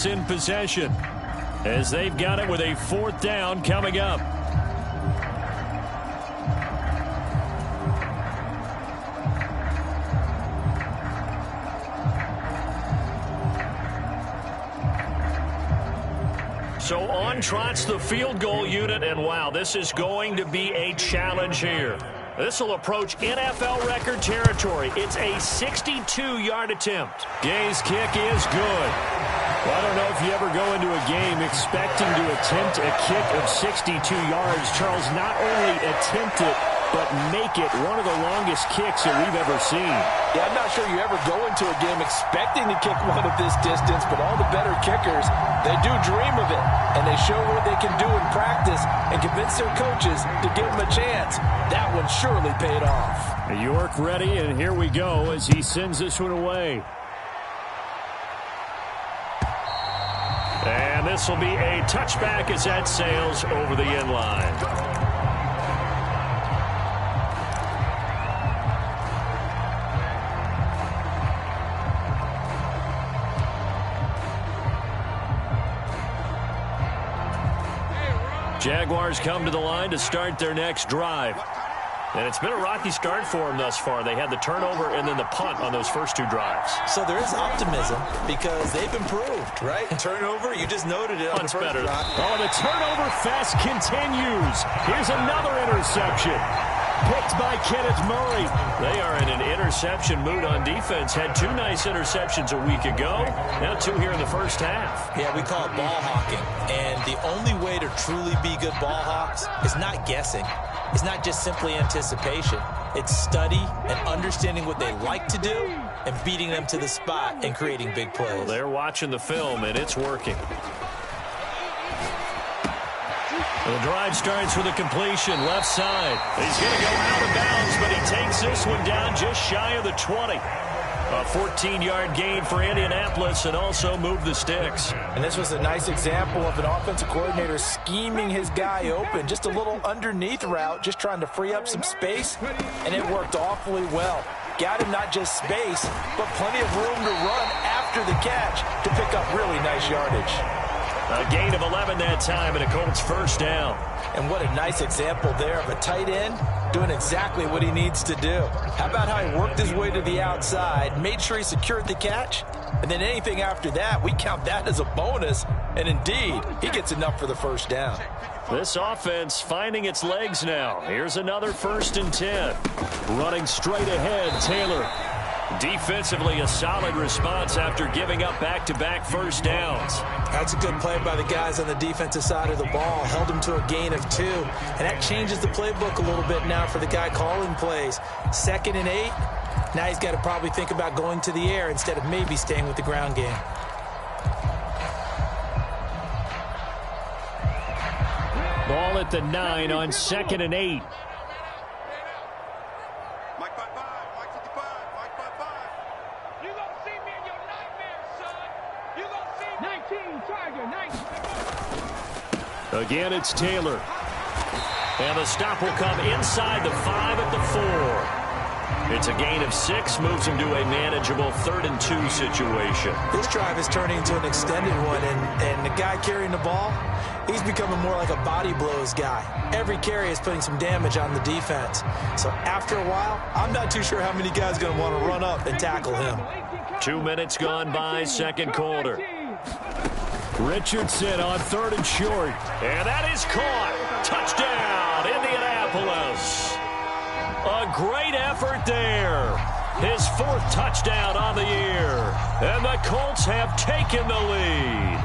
in possession as they've got it with a 4th down coming up. So on trots the field goal unit, and wow, this is going to be a challenge here. This will approach NFL record territory. It's a 62-yard attempt. Gay's kick is good. Well, I don't know if you ever go into a game expecting to attempt a kick of 62 yards. Charles, not only attempt it, but make it one of the longest kicks that we've ever seen. Yeah, I'm not sure you ever go into a game expecting to kick one of this distance, but all the better kickers, they do dream of it, and they show what they can do in practice and convince their coaches to give them a chance. That one surely paid off. York ready, and here we go as he sends this one away. And this will be a touchback as that sails over the end line. Jaguars come to the line to start their next drive. And it's been a rocky start for them thus far. They had the turnover and then the punt on those first 2 drives. So there is optimism because they've improved, right? Turnover, you just noted it on the first better. drive. Oh, the turnover fest continues. Here's another interception. Picked by Kenneth Murray. They are in an interception mood on defense. Had 2 nice interceptions a week ago. Now 2 here in the first half. Yeah, we call it ball hawking. And the only way to truly be good ball hawks is not guessing. It's not just simply anticipation. It's study and understanding what they like to do and beating them to the spot and creating big plays. Well, they're watching the film, and it's working. The drive starts with a completion, left side. He's going to go out of bounds, but he takes this one down just shy of the 20. A 14-yard gain for Indianapolis and also move the sticks. And this was a nice example of an offensive coordinator scheming his guy open. Just a little underneath route, just trying to free up some space, and it worked awfully well. Got him not just space, but plenty of room to run after the catch to pick up really nice yardage. A gain of 11 that time and a Colts first down. And what a nice example there of a tight end doing exactly what he needs to do. How about how he worked his way to the outside, made sure he secured the catch, and then anything after that, we count that as a bonus. And indeed, he gets enough for the first down. This offense finding its legs now. Here's another 1st and 10. Running straight ahead, Taylor. Defensively, a solid response after giving up back-to-back first downs. That's a good play by the guys on the defensive side of the ball. Held them to a gain of 2. And that changes the playbook a little bit now for the guy calling plays. 2nd and 8. Now he's got to probably think about going to the air instead of maybe staying with the ground game. Ball at the 9 on 2nd and 8. Again, it's Taylor. And the stop will come inside the 5 at the 4. It's a gain of 6, moves him to a manageable 3rd and 2 situation. This drive is turning into an extended one, and the guy carrying the ball, he's becoming more like a body blows guy. Every carry is putting some damage on the defense. So after a while, I'm not too sure how many guys are going to want to run up and tackle him. 2 minutes gone by, 2nd quarter. Richardson on 3rd and short. And that is caught. Touchdown, Indianapolis. A great effort there. His 4th touchdown on the year. And the Colts have taken the lead.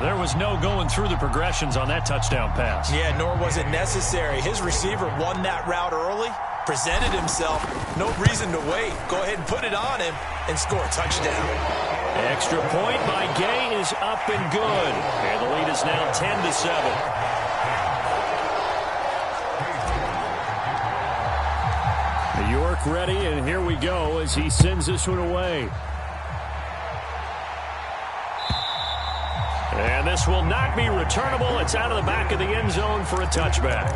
There was no going through the progressions on that touchdown pass. Yeah, nor was it necessary. His receiver won that route early, presented himself. No reason to wait. Go ahead and put it on him and score a touchdown. Extra point by Gay is up and good. And the lead is now 10-7. York ready, and here we go as he sends this one away. And this will not be returnable. It's out of the back of the end zone for a touchback.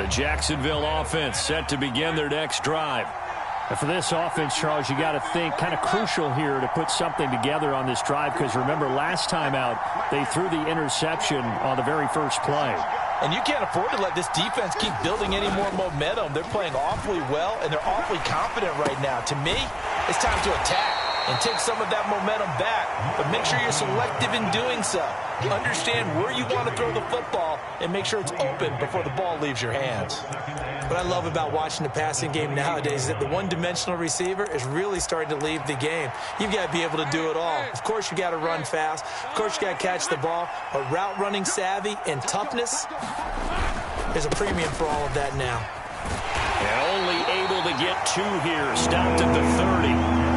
The Jacksonville offense set to begin their next drive. And for this offense, Charles, you got to think kind of crucial here to put something together on this drive, because remember last time out they threw the interception on the very first play. And you can't afford to let this defense keep building any more momentum. They're playing awfully well, and they're awfully confident right now. To me, it's time to attack and take some of that momentum back. But make sure you're selective in doing so. Understand where you want to throw the football and make sure it's open before the ball leaves your hands. What I love about watching the passing game nowadays is that the one-dimensional receiver is really starting to leave the game. You've got to be able to do it all. Of course, you got to run fast. Of course, you got to catch the ball. But route running savvy and toughness, there's a premium for all of that now. And only able to get 2 here. Stopped at the 30.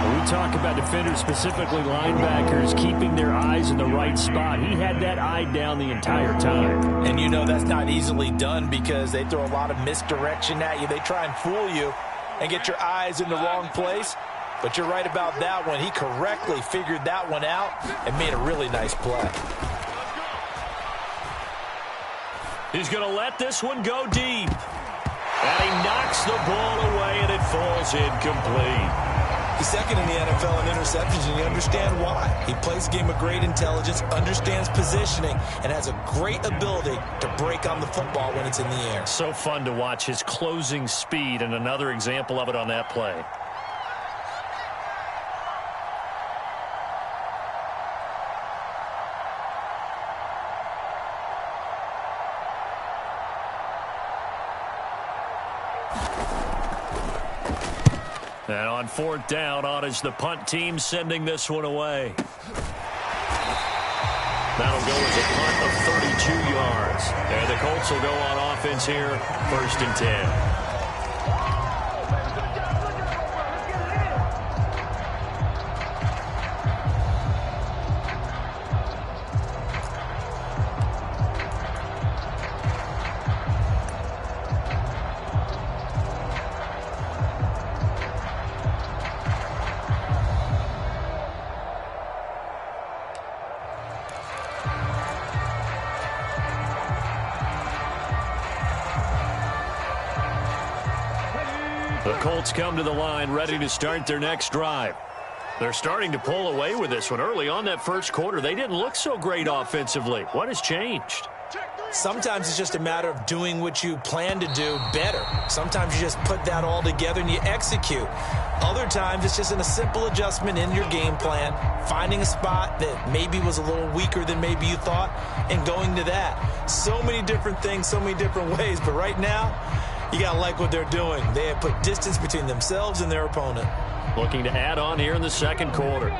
We talk about defenders, specifically linebackers, keeping their eyes in the right spot. He had that eye down the entire time. And you know that's not easily done because they throw a lot of misdirection at you. They try and fool you and get your eyes in the wrong place. But you're right about that one. He correctly figured that one out and made a really nice play. He's going to let this one go deep. And he knocks the ball away, and it falls incomplete. He's second in the NFL in interceptions, and you understand why. He plays a game of great intelligence, understands positioning, and has a great ability to break on the football when it's in the air. So fun to watch his closing speed, and another example of it on that play. And on 4th down, on is the punt team sending this one away. That'll go as a punt of 32 yards. And the Colts will go on offense here, 1st and 10. The Colts come to the line ready to start their next drive. They're starting to pull away with this one. Early on that first quarter, they didn't look so great offensively. What has changed? Sometimes it's just a matter of doing what you plan to do better. Sometimes you just put that all together and you execute. Other times it's just a simple adjustment in your game plan, finding a spot that maybe was a little weaker than maybe you thought, and going to that. So many different things, so many different ways, but right now, you got to like what they're doing. They have put distance between themselves and their opponent. Looking to add on here in the second quarter.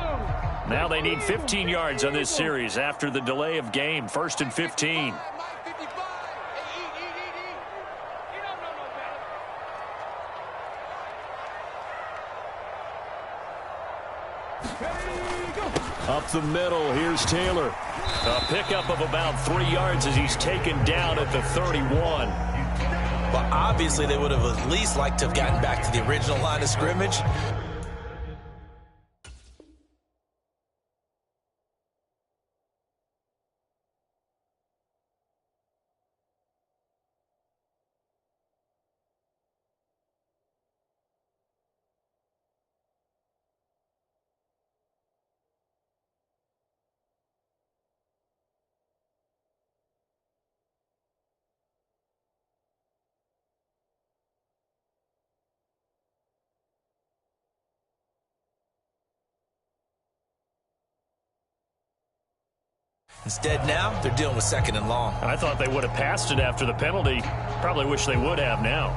Now they need 15 yards on this series after the delay of game. 1st and 15. Up the middle, here's Taylor. A pickup of about 3 yards as he's taken down at the 31. Well, obviously they would have at least liked to have gotten back to the original line of scrimmage. Instead now, they're dealing with 2nd and long. I thought they would have passed it after the penalty. Probably wish they would have now.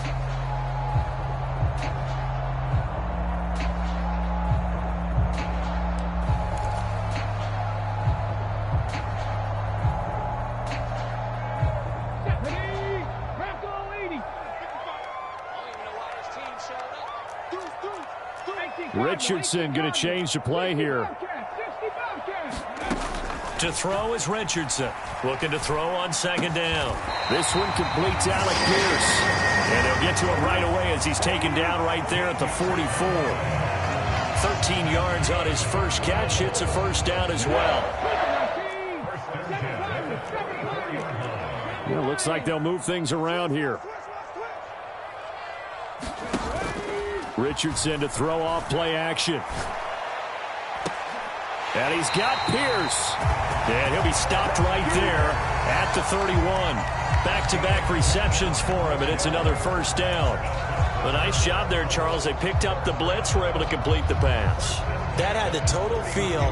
Richardson going to change the play here. To throw is Richardson. Looking to throw on 2nd down. This one completes Alec Pierce. And he'll get to it right away as he's taken down right there at the 44. 13 yards on his first catch. It's a 1st down as well. Well, looks like they'll move things around here. Richardson to throw off play action. And he's got Pierce. And he'll be stopped right there at the 31. Back-to-back receptions for him, and it's another first down. A nice job there, Charles. They picked up the blitz, were able to complete the pass. That had the total feel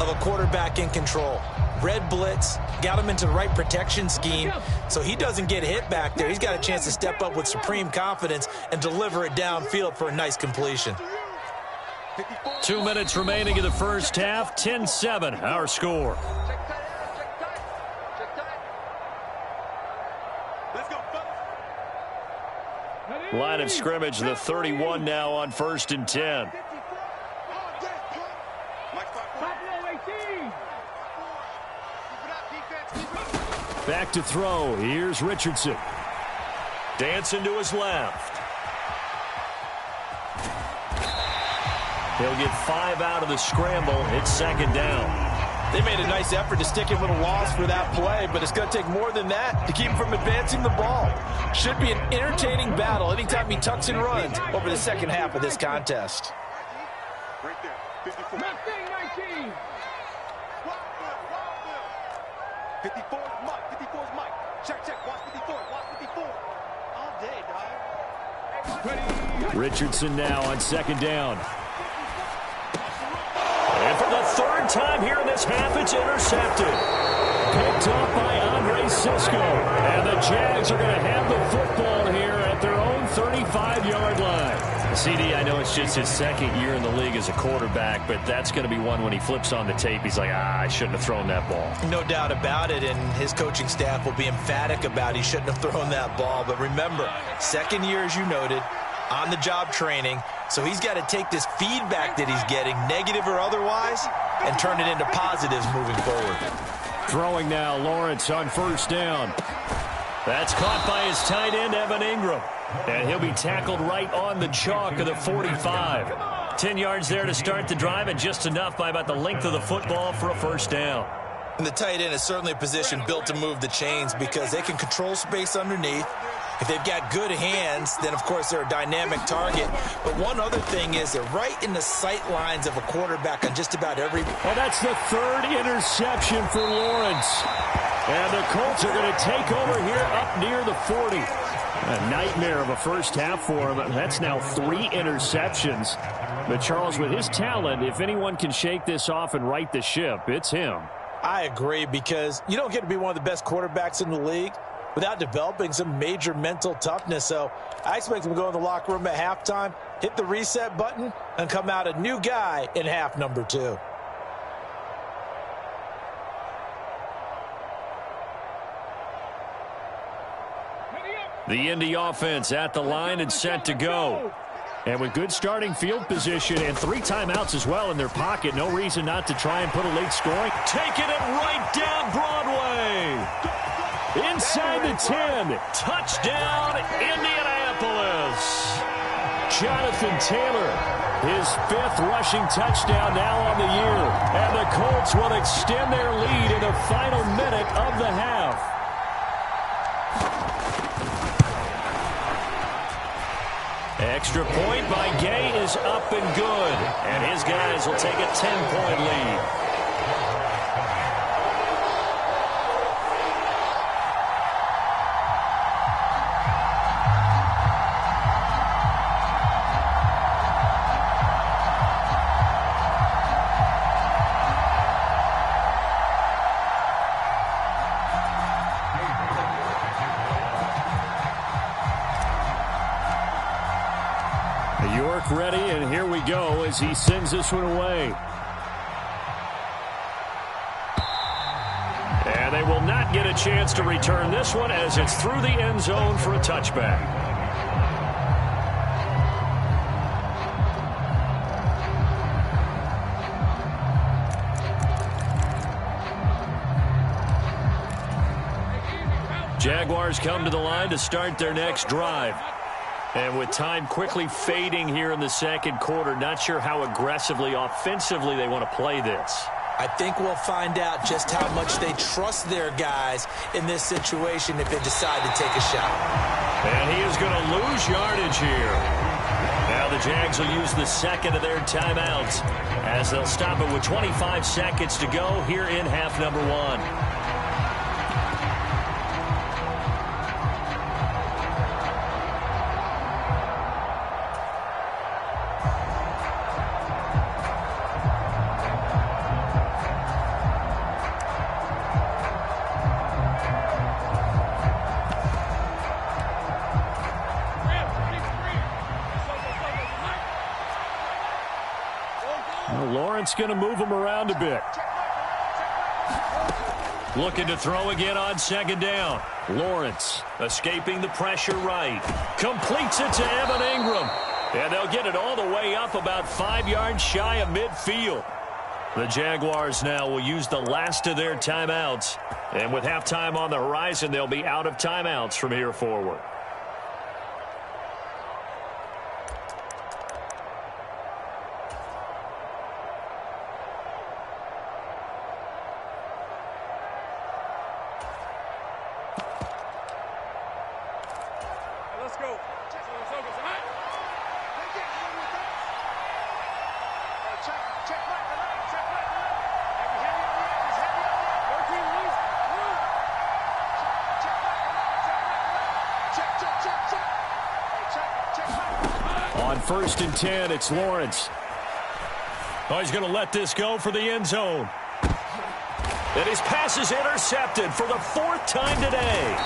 of a quarterback in control. Red blitz, got him into the right protection scheme, so he doesn't get hit back there. He's got a chance to step up with supreme confidence and deliver it downfield for a nice completion. 2 minutes remaining in the first half. 10-7, our score. Line of scrimmage, the 31 now on 1st and 10. Back to throw. Here's Richardson. Dancing to his left. He'll get 5 out of the scramble. It's second down. They made a nice effort to stick him with a loss for that play, but it's going to take more than that to keep him from advancing the ball. Should be an entertaining battle anytime he tucks and runs over the second half of this contest. Right there, 54. 19. 54 is Mike. 54 is Mike. Check. Watch 54. Watch 54. All day, dog. Richardson now on second down. And for the third time here in this half, it's intercepted. Picked up by Andre Cisco. And the Jags are going to have the football here at their own 35-yard line. CD, I know it's just his second year in the league as a quarterback, but that's going to be one when he flips on the tape. He's like, I shouldn't have thrown that ball. No doubt about it, and his coaching staff will be emphatic about he shouldn't have thrown that ball. But remember, second year, as you noted, on-the-job training, so he's got to take this feedback that he's getting, negative or otherwise, and turn it into positives moving forward. Throwing now, Lawrence on first down. That's caught by his tight end, Evan Ingram. And he'll be tackled right on the chalk of the 45. 10 yards there to start the drive, and just enough by about the length of the football for a first down. And the tight end is certainly a position built to move the chains because they can control space underneath. If they've got good hands, then, of course, they're a dynamic target. But one other thing is they're right in the sight lines of a quarterback on just about every... Well, that's the third interception for Lawrence. And the Colts are going to take over here up near the 40. A nightmare of a first half for him. That's now 3 interceptions. But, Charles, with his talent, if anyone can shake this off and right the ship, it's him. I agree, because you don't get to be one of the best quarterbacks in the league without developing some major mental toughness. So I expect him to go in the locker room at halftime, hit the reset button, and come out a new guy in half number 2. The Indy offense at the line and set to go. And with good starting field position and 3 timeouts as well in their pocket, no reason not to try and put a late scoring. Taking it right down Broadway. Inside the 10. Touchdown, Indianapolis. Jonathan Taylor, his 5th rushing touchdown now on the year. And the Colts will extend their lead in the final minute of the half. Extra point by Gay is up and good. And his guys will take a 10-point lead. York ready, and here we go as he sends this one away. And they will not get a chance to return this one as it's through the end zone for a touchback. Jaguars come to the line to start their next drive. And with time quickly fading here in the second quarter, not sure how aggressively, offensively they want to play this. I think we'll find out just how much they trust their guys in this situation if they decide to take a shot. And he is going to lose yardage here. Now the Jags will use the second of their timeouts as they'll stop it with 25 seconds to go here in half number one. Lawrence going to move him around a bit. Looking to throw again on second down. Lawrence escaping the pressure right. Completes it to Evan Ingram. And they'll get it all the way up about 5 yards shy of midfield. The Jaguars now will use the last of their timeouts. And with halftime on the horizon, they'll be out of timeouts from here forward. On 1st and 10, it's Lawrence. Oh, he's going to let this go for the end zone. And his pass is intercepted for the 4th time today.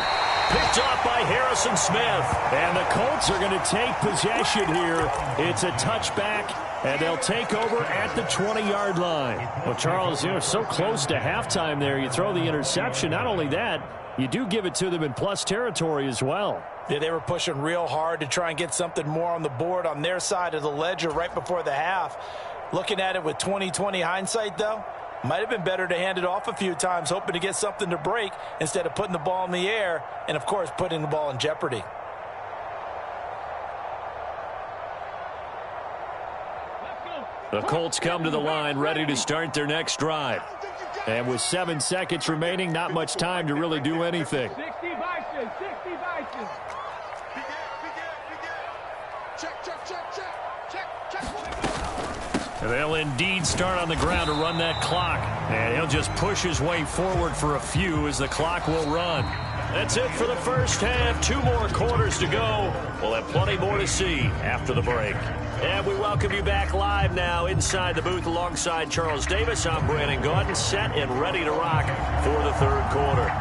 Picked off by Harrison Smith. And the Colts are going to take possession here. It's a touchback, and they'll take over at the 20-yard line. Well, Charles, you're so close to halftime there. You throw the interception. Not only that, you do give it to them in plus territory as well. Yeah, they were pushing real hard to try and get something more on the board on their side of the ledger right before the half. Looking at it with 20/20 hindsight, though, might have been better to hand it off a few times, hoping to get something to break instead of putting the ball in the air and, of course, putting the ball in jeopardy. The Colts come to the line ready to start their next drive. And with 7 seconds remaining, not much time to really do anything. 60 Vikings, 60 Vikings. They'll indeed start on the ground to run that clock. And he'll just push his way forward for a few as the clock will run. That's it for the first half. 2 more quarters to go. We'll have plenty more to see after the break. And we welcome you back live now inside the booth alongside Charles Davis. I'm Brandon Gaudin, set and ready to rock for the third quarter.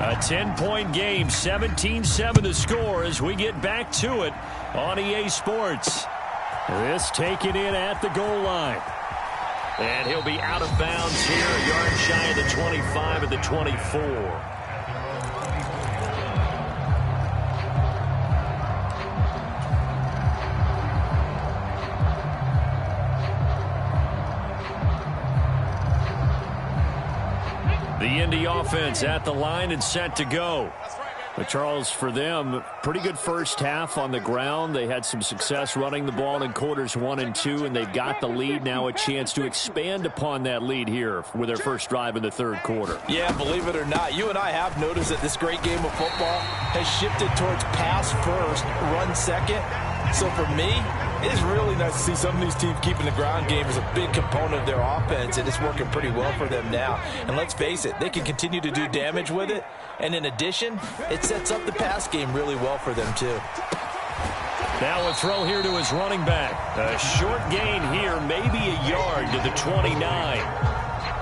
A 10-point game, 17-7 the score as we get back to it on EA Sports. This taken in at the goal line. And he'll be out of bounds here, a yard shy of the 25 at the 24. The Indy offense at the line and set to go. But Charles, for them, pretty good first half on the ground. They had some success running the ball in quarters 1 and 2, and they've got the lead. Now a chance to expand upon that lead here with their first drive in the third quarter. Yeah, believe it or not, you and I have noticed that this great game of football has shifted towards pass first, run second. So for me, it's really nice to see some of these teams keeping the ground game as a big component of their offense, and it's working pretty well for them now. And let's face it, they can continue to do damage with it. And in addition, it sets up the pass game really well for them, too. Now a throw here to his running back. A short gain here, maybe a yard to the 29.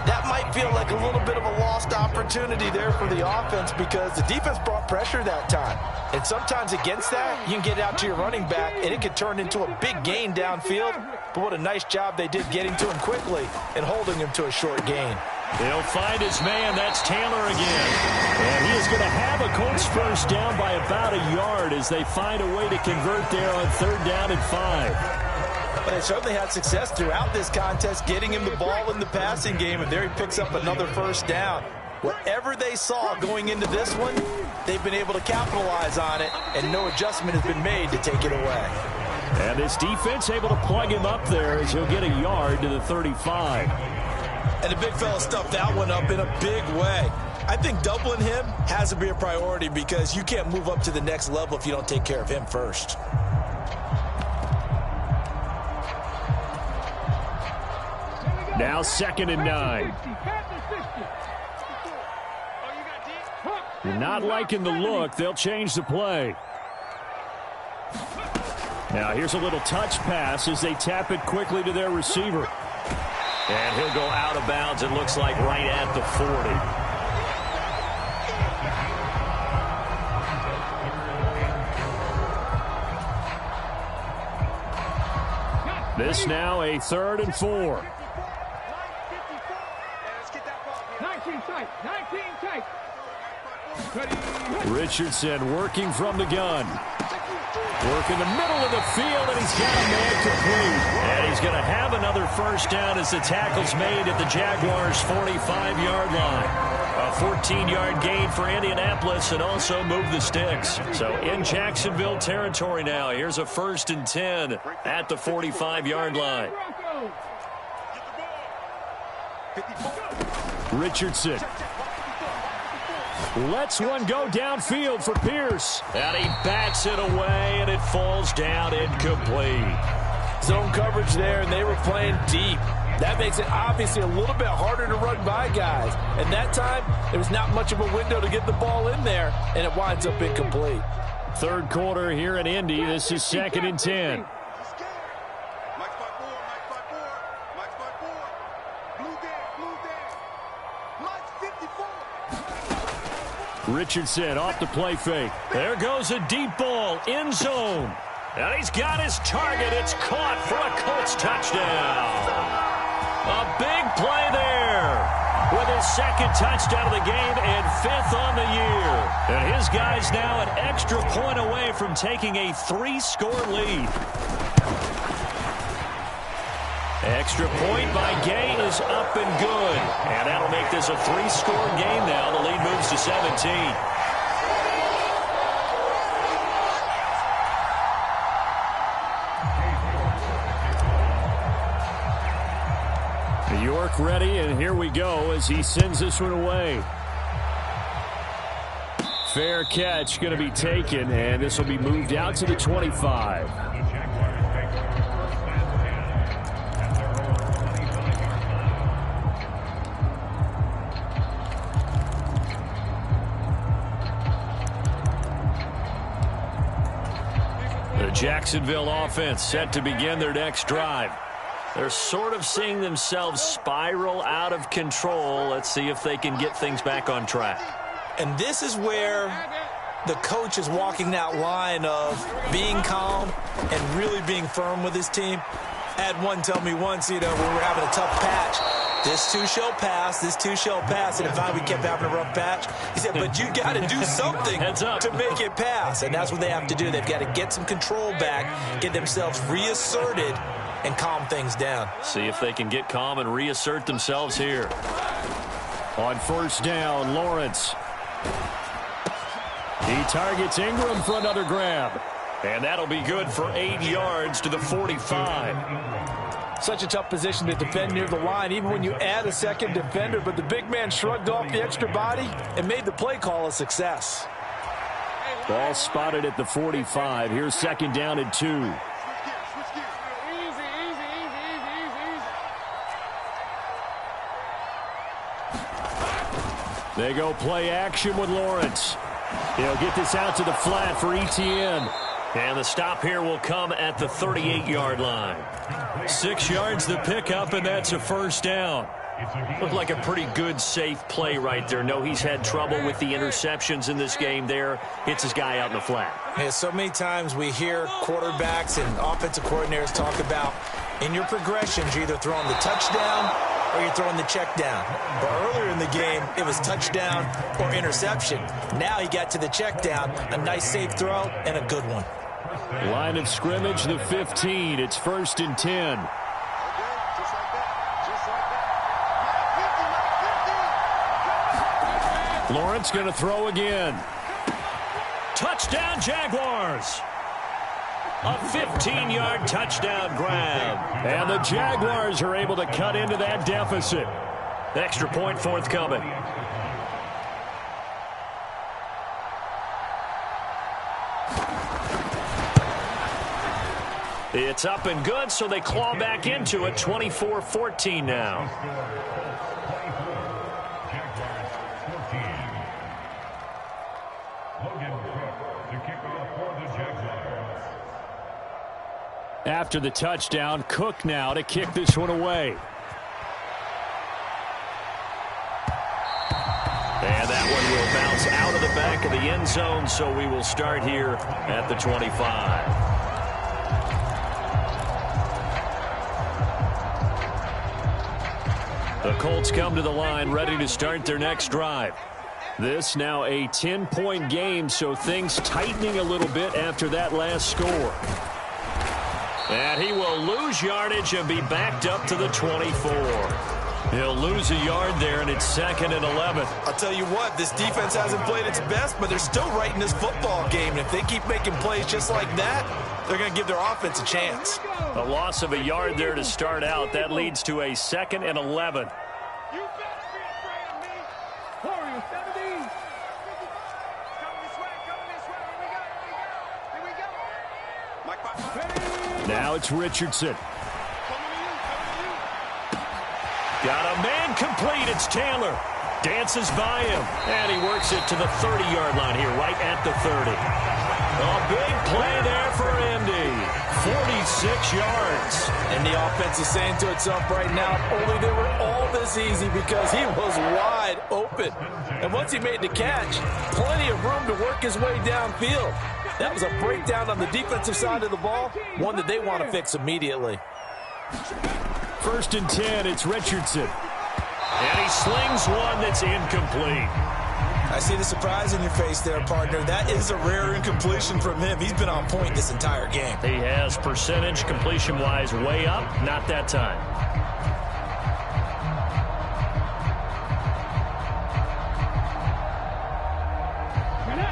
That might feel like a little bit of a lost opportunity there for the offense because the defense brought pressure that time. And sometimes against that, you can get out to your running back, and it could turn into a big gain downfield. But what a nice job they did getting to him quickly and holding him to a short gain. He'll find his man. That's Taylor again. And he is going to have a Colts first down by about a yard as they find a way to convert there on 3rd down and 5. But they certainly had success throughout this contest, getting him the ball in the passing game, and there he picks up another first down. Whatever they saw going into this one, they've been able to capitalize on it, and no adjustment has been made to take it away. And this defense able to plug him up there as he'll get a yard to the 35. And the big fella stuffed that one up in a big way. I think doubling him has to be a priority because you can't move up to the next level if you don't take care of him first. Now 2nd and 9. You're not liking the look. They'll change the play. Now here's a little touch pass as they tap it quickly to their receiver. And he'll go out of bounds, it looks like, right at the 40. This now a 3rd and 4. 19 tight. 19 tight. Richardson working from the gun. Work in the middle of the field, and he's got a man complete. And he's going to have another first down as the tackle's made at the Jaguars' 45-yard line. A 14-yard gain for Indianapolis and also move the sticks. So in Jacksonville territory now. Here's a 1st and 10 at the 45-yard line. Richardson lets one go downfield for Pierce. And he bats it away, and it falls down incomplete. Zone coverage there, and they were playing deep. That makes it obviously a little bit harder to run by guys. And that time, there was not much of a window to get the ball in there, and it winds up incomplete. 3rd quarter here in Indy. This is 2nd and 10. Richardson off the play fake. There goes a deep ball, end zone. And he's got his target. It's caught for a Colts touchdown. A big play there with his 2nd touchdown of the game and 5th on the year. And his guy's now an extra point away from taking a 3-score lead. Extra point by Gay is up and good. And that'll make this a 3-score game now. The lead moves to 17. York ready, and here we go as he sends this one away. Fair catch going to be taken, and this will be moved out to the 25. The Jacksonville offense set to begin their next drive. They're sort of seeing themselves spiral out of control. Let's see if they can get things back on track. And this is where the coach is walking that line of being calm and really being firm with his team. I had one tell me once, when we were having a tough patch, this too shall pass, this too shall pass. And if we kept having a rough patch, he said, but you got to do something to make it pass. And that's what they have to do. They've got to get some control back, get themselves reasserted, and calm things down. See if they can get calm and reassert themselves here. On 1st down, Lawrence. He targets Ingram for another grab. And that'll be good for 8 yards to the 45. Such a tough position to defend near the line, even when you add a 2nd defender. But the big man shrugged off the extra body and made the play call a success. Ball spotted at the 45. Here's 2nd down and 2. They go play action with Lawrence. He'll get this out to the flat for Etienne. And the stop here will come at the 38-yard line. 6 yards the pickup, and that's a 1st down. Looked like a pretty good, safe play right there. No, he's had trouble with the interceptions in this game there. Hits his guy out in the flat. Yeah, so many times we hear quarterbacks and offensive coordinators talk about in your progressions, you're either throwing the touchdown or you're throwing the check down. But earlier in the game, it was touchdown or interception. Now he got to the check down, a nice safe throw, and a good one. Line of scrimmage, the 15. It's 1st and 10. Lawrence going to throw again. Touchdown, Jaguars. A 15-yard touchdown grab. And the Jaguars are able to cut into that deficit. Extra point forthcoming. It's up and good, so they claw back into it. 24-14 now. After the touchdown, Cook now to kick this one away. And that one will bounce out of the back of the end zone, so we will start here at the 25. The Colts come to the line ready to start their next drive. This now a 10-point game, so things tightening a little bit after that last score. And he will lose yardage and be backed up to the 24. He'll lose a yard there, and it's 2nd and 11. I'll tell you what, this defense hasn't played its best, but they're still right in this football game. And if they keep making plays just like that, they're going to give their offense a chance. A loss of a yard there to start out. That leads to a 2nd and 11. You better be afraid of me. Warrior 70. Coming this way, coming this way. Here we go. Mike, now it's Richardson. Got a man complete. It's Taylor. Dances by him. And he works it to the 30-yard line here, right at the 30. A big play there for Indy. 46 yards. And the offense is saying to itself right now, if only they were all this easy, because he was wide open. And once he made the catch, plenty of room to work his way downfield. That was a breakdown on the defensive side of the ball, one that they want to fix immediately. 1st and 10, it's Richardson. And he slings one that's incomplete. I see the surprise in your face there, partner. That is a rare incompletion from him. He's been on point this entire game. He has percentage completion-wise way up. Not that time.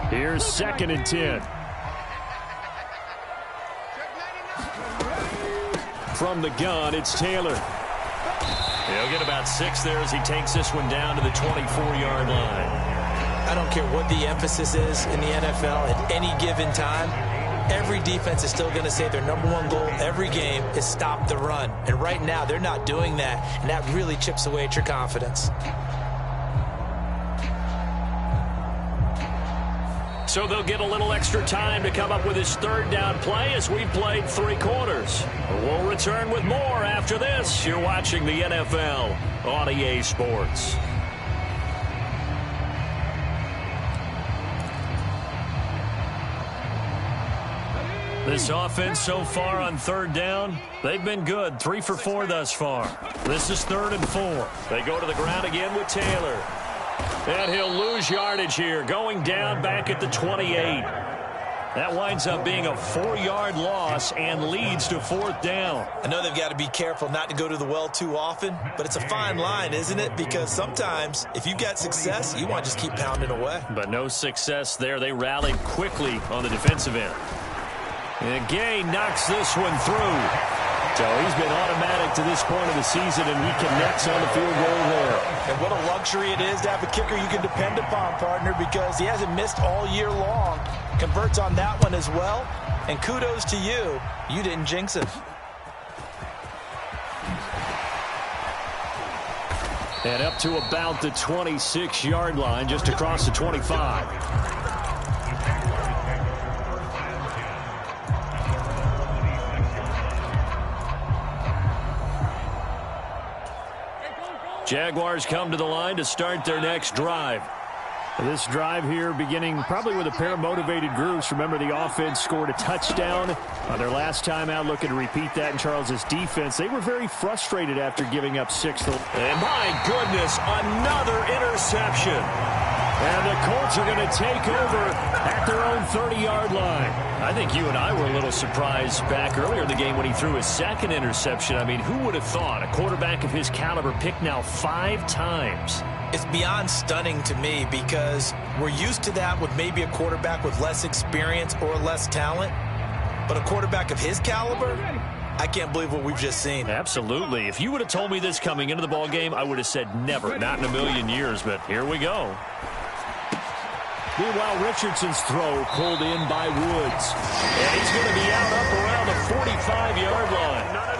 Here's 2nd and 10. From the gun, it's Taylor. He'll get about 6 there as he takes this one down to the 24-yard line. I don't care what the emphasis is in the NFL at any given time. Every defense is still going to say their #1 goal every game is stop the run. And right now, they're not doing that, and that really chips away at your confidence. So they'll get a little extra time to come up with his 3rd down play as we've played 3 quarters. We'll return with more after this. You're watching the NFL on EA Sports. This offense so far on 3rd down, they've been good. 3 for 4 thus far. This is 3rd and 4. They go to the ground again with Taylor. And he'll lose yardage here, going down back at the 28. That winds up being a 4-yard loss and leads to 4th down. I know they've got to be careful not to go to the well too often, but it's a fine line, isn't it? Because sometimes, if you've got success, you want to just keep pounding away. But no success there. They rallied quickly on the defensive end. And Gay knocks this one through. So he's been automatic to this point of the season, and he connects on the field goal there. And what a luxury it is to have a kicker you can depend upon, partner, because he hasn't missed all year long. Converts on that one as well. And kudos to you. You didn't jinx it. And up to about the 26-yard line, just across the 25. Jaguars come to the line to start their next drive. This drive here beginning probably with a pair of motivated groups. Remember, the offense scored a touchdown on their last time out, looking to repeat that in Charles's defense. They were very frustrated after giving up 6. And my goodness, another interception. And the Colts are going to take over at their own 30-yard line. I think you and I were a little surprised back earlier in the game when he threw his 2nd interception. I mean, who would have thought a quarterback of his caliber picked now 5 times? It's beyond stunning to me because we're used to that with maybe a quarterback with less experience or less talent. But a quarterback of his caliber, I can't believe what we've just seen. Absolutely. If you would have told me this coming into the ball game, I would have said never, not in a million years, but here we go. Meanwhile, Richardson's throw pulled in by Woods. And he's going to be out up around the 45-yard line.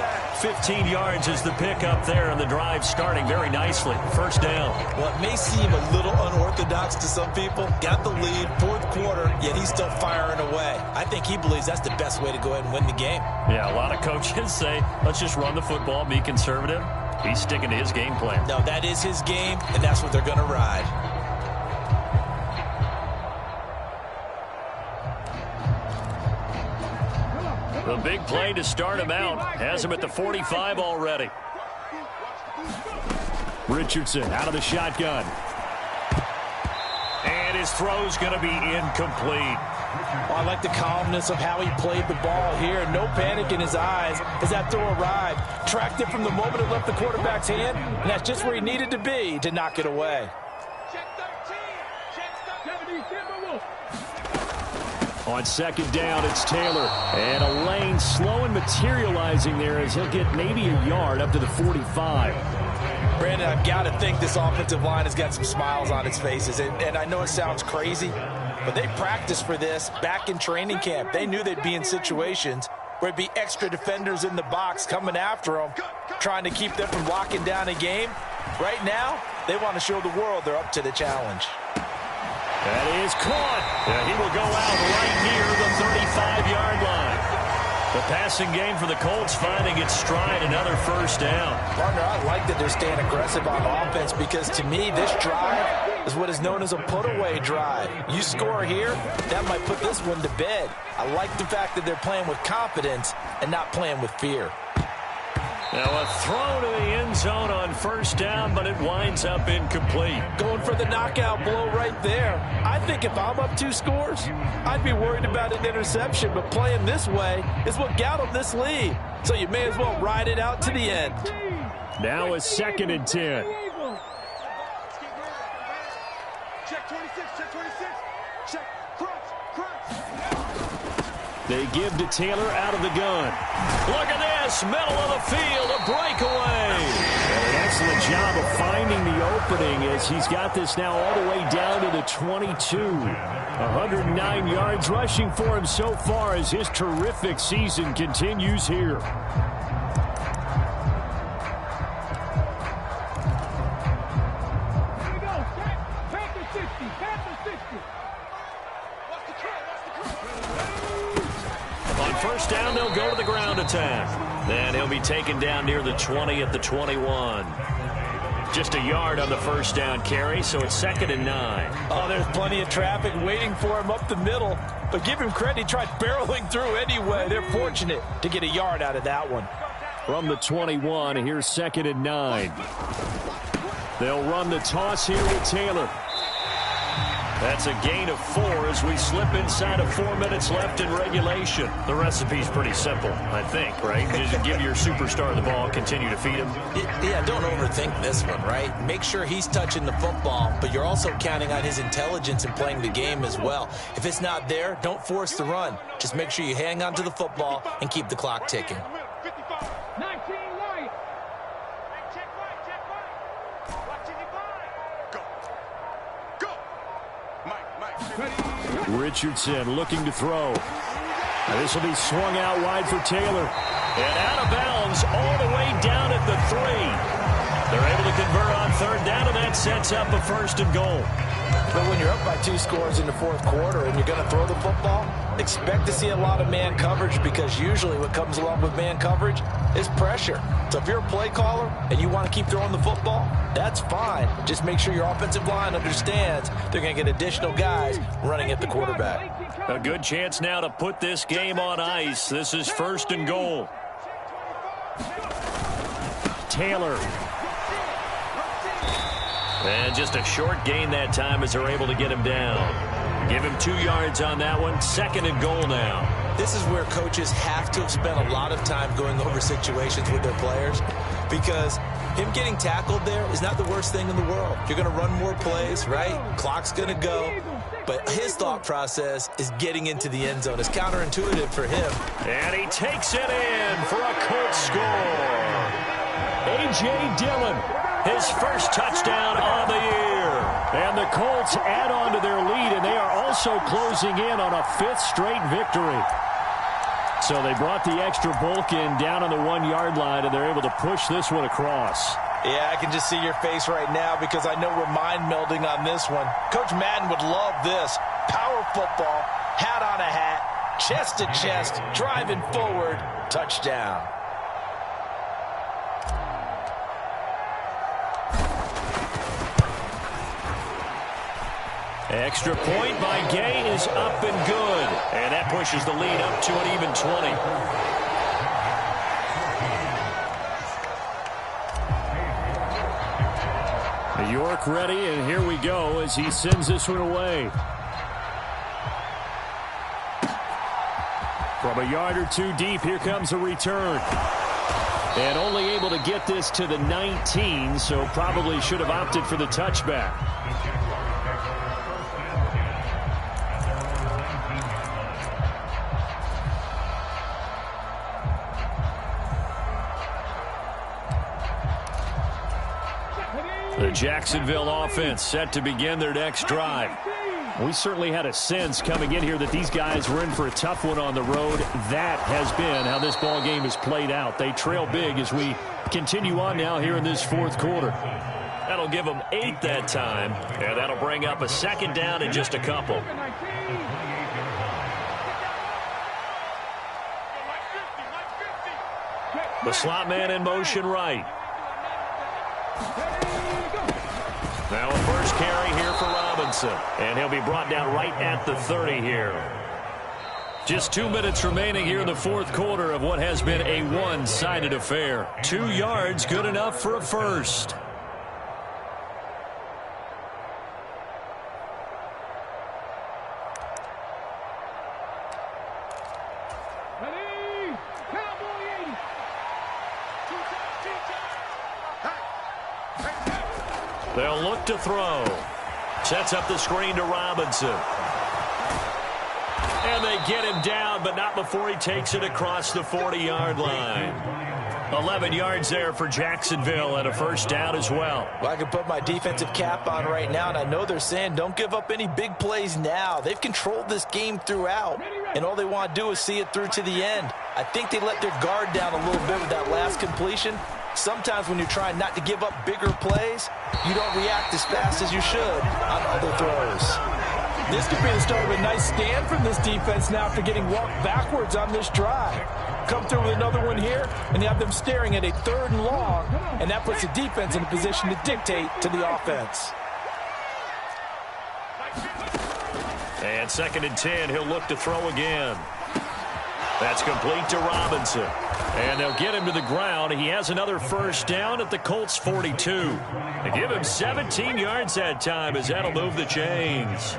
15 yards is the pickup there, and the drive starting very nicely. First down. Well, it may seem a little unorthodox to some people. Got the lead, fourth quarter, yet he's still firing away. I think he believes that's the best way to go ahead and win the game. Yeah, a lot of coaches say, let's just run the football, be conservative. He's sticking to his game plan. No, that is his game, and that's what they're going to ride. The big play to start him out has him at the 45 already. Richardson out of the shotgun. And his throw's going to be incomplete. I like the calmness of how he played the ball here. No panic in his eyes as that throw arrived. Tracked it from the moment it left the quarterback's hand, and that's just where he needed to be to knock it away. On second down, it's Taylor. And a lane slow and materializing there as he'll get maybe a yard up to the 45. Brandon, I've got to think this offensive line has got some smiles on its faces. And I know it sounds crazy, but they practiced for this back in training camp. They knew they'd be in situations where it'd be extra defenders in the box coming after them, trying to keep them from locking down a game. Right now, they want to show the world they're up to the challenge. That is caught. He will go out right near the 35-yard line. The passing game for the Colts finding its stride, another first down. Partner, I like that they're staying aggressive on offense because to me, this drive is what is known as a put-away drive. You score here, that might put this one to bed. I like the fact that they're playing with confidence and not playing with fear. Now a throw to the end zone on first down, but it winds up incomplete. Going for the knockout blow right there. I think if I'm up 2 scores, I'd be worried about an interception, but playing this way is what got them this lead. So you may as well ride it out to the end. Now a 2nd and 10. Check 26, check 26. Check, crunch. They give to Taylor out of the gun. Look at this, middle of the field, a breakaway. And an excellent job of finding the opening as he's got this now all the way down to the 22. 109 yards rushing for him so far as his terrific season continues here. First down, they'll go to the ground attack. Then he'll be taken down near the 20 at the 21. Just a yard on the first down carry, so it's 2nd and 9. Oh, there's plenty of traffic waiting for him up the middle. But give him credit, he tried barreling through anyway. They're fortunate to get a yard out of that one. From the 21, here's 2nd and 9. They'll run the toss here with Taylor. That's a gain of 4 as we slip inside of 4 minutes left in regulation. The recipe's pretty simple, I think, right? Just give your superstar the ball, continue to feed him. Yeah, don't overthink this one, right? Make sure he's touching the football, but you're also counting on his intelligence in playing the game as well. If it's not there, don't force the run. Just make sure you hang on to the football and keep the clock ticking. 19 right. Check right. Watch it divide. Go. Richardson looking to throw. This will be swung out wide for Taylor. And out of bounds all the way down at the 3. They're able to convert on 3rd down, and that sets up a 1st and goal. But when you're up by 2 scores in the 4th quarter and you're going to throw the football, expect to see a lot of man coverage because usually what comes along with man coverage is pressure. So if you're a play caller and you want to keep throwing the football, that's fine. Just make sure your offensive line understands they're going to get additional guys running at the quarterback. A good chance now to put this game on ice. This is 1st and goal. Taylor. And just a short gain that time as they're able to get him down. Give him 2 yards on that one. 2nd and goal now. This is where coaches have to have spent a lot of time going over situations with their players because Him getting tackled there is not the worst thing in the world. You're going to run more plays, right? Clock's going to go. But his thought process is getting into the end zone. It's counterintuitive for him. And he takes it in for a Colts score. A.J. Dillon, his first touchdown on the year. And the Colts add on to their lead, and they are also closing in on a 5th straight victory. So they brought the extra bulk in down on the 1-yard line, and they're able to push this one across. Yeah, I can just see your face right now because I know we're mind melding on this one. Coach Madden would love this. Power football, hat on a hat, chest to chest, driving forward, touchdown. Extra point by Gay is up and good. And that pushes the lead up to an even 20. York ready, and here we go as he sends this one away. From a yard or two deep, here comes a return. And only able to get this to the 19, so probably should have opted for the touchback. The Jacksonville offense set to begin their next drive. We certainly had a sense coming in here that these guys were in for a tough one on the road. That has been how this ball game has played out. They trail big as we continue on now here in this 4th quarter. That'll give them 8 that time, and that'll bring up a 2nd down in just a couple. The slot man in motion right. Now a first carry here for Robinson. And he'll be brought down right at the 30 here. Just 2 minutes remaining here in the 4th quarter of what has been a one-sided affair. 2 yards, good enough for a first. They'll look to throw. Sets up the screen to Robinson. And they get him down, but not before he takes it across the 40-yard line. 11 yards there for Jacksonville and a first down as well. Well, I can put my defensive cap on right now, and I know they're saying don't give up any big plays now. They've controlled this game throughout, and all they want to do is see it through to the end. I think they let their guard down a little bit with that last completion. Sometimes when you're trying not to give up bigger plays, you don't react as fast as you should on other throws. This could be the start of a nice stand from this defense now after getting walked backwards on this drive. Come through with another one here, and you have them staring at a 3rd and long, and that puts the defense in a position to dictate to the offense. And 2nd and 10, he'll look to throw again. That's complete to Robinson. And they'll get him to the ground. He has another first down at the Colts 42. They give him 17 yards that time as that'll move the chains.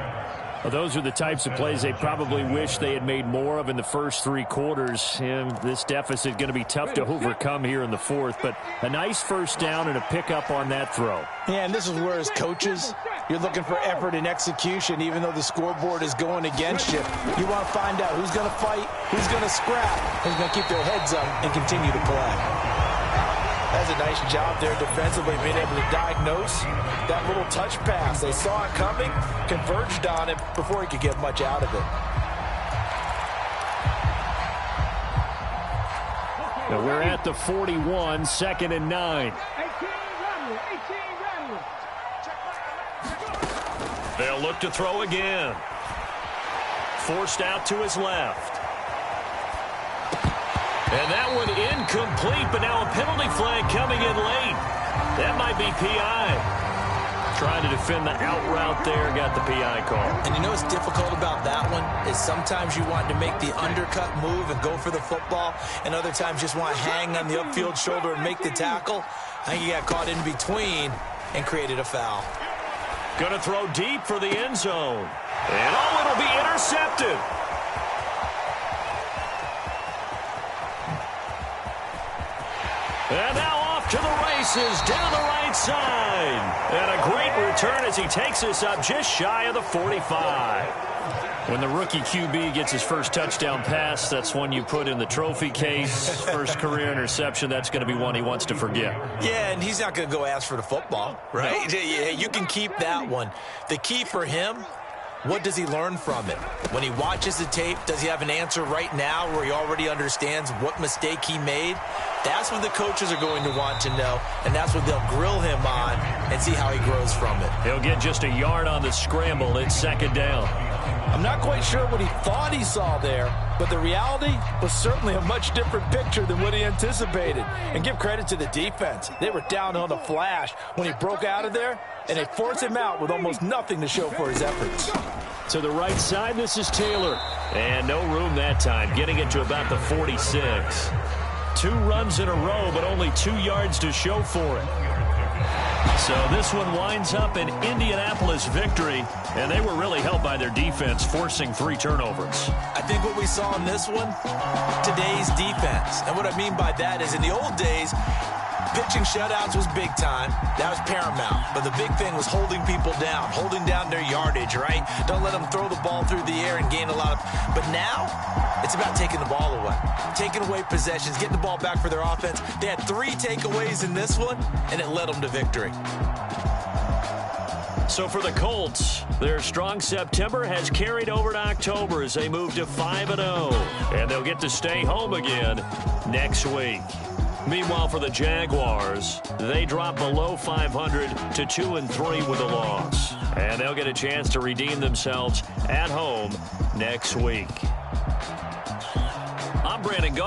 Well, those are the types of plays they probably wish they had made more of in the first 3 quarters. And this deficit going to be tough to overcome here in the 4th. But a nice first down and a pickup on that throw. Yeah, and this is where as coaches, you're looking for effort and execution, even though the scoreboard is going against you. You want to find out who's going to fight, who's going to scrap, who's going to keep their heads up and continue to play. That's a nice job there defensively, being able to diagnose that little touch pass. They saw it coming, converged on it before he could get much out of it. Now we're at the 41, 2nd and 9. They'll look to throw again. Forced out to his left. And that one incomplete, but now a penalty flag coming in late. That might be P.I. Trying to defend the out route there, got the P.I. call. And you know what's difficult about that one is sometimes you want to make the undercut move and go for the football, and other times just want to hang on the upfield shoulder and make the tackle. I think he got caught in between and created a foul. Going to throw deep for the end zone. And oh, it'll be intercepted. And now off to the races down the right side. And a great return as he takes us up just shy of the 45. When the rookie QB gets his first touchdown pass, that's one you put in the trophy case. First career interception, that's going to be one he wants to forget. Yeah, and he's not going to go ask for the football, right? No. You can keep that one. The key for him, what does he learn from it? When he watches the tape, does he have an answer right now where he already understands what mistake he made? That's what the coaches are going to want to know, and that's what they'll grill him on and see how he grows from it. He'll get just a yard on the scramble. It's second down. I'm not quite sure what he thought he saw there, but the reality was certainly a much different picture than what he anticipated. And give credit to the defense. They were down on the flash when he broke out of there, and they forced him out with almost nothing to show for his efforts. To the right side, this is Taylor. And no room that time, getting it to about the 46. 2 runs in a row, but only 2 yards to show for it. So this one winds up an Indianapolis victory, and they were really helped by their defense, forcing 3 turnovers. I think what we saw in this one, today's defense. And what I mean by that is in the old days, pitching shutouts was big time. That was paramount. But the big thing was holding people down, holding down their yardage, right? Don't let them throw the ball through the air and gain a lot of... But now, it's about taking the ball away, taking away possessions, getting the ball back for their offense. They had 3 takeaways in this one, and it led them to victory. So for the Colts, their strong September has carried over to October as they move to 5-0. And they'll get to stay home again next week. Meanwhile, for the Jaguars, they drop below 500 to 2-3 with a loss. And they'll get a chance to redeem themselves at home next week. I'm Brandon Goff.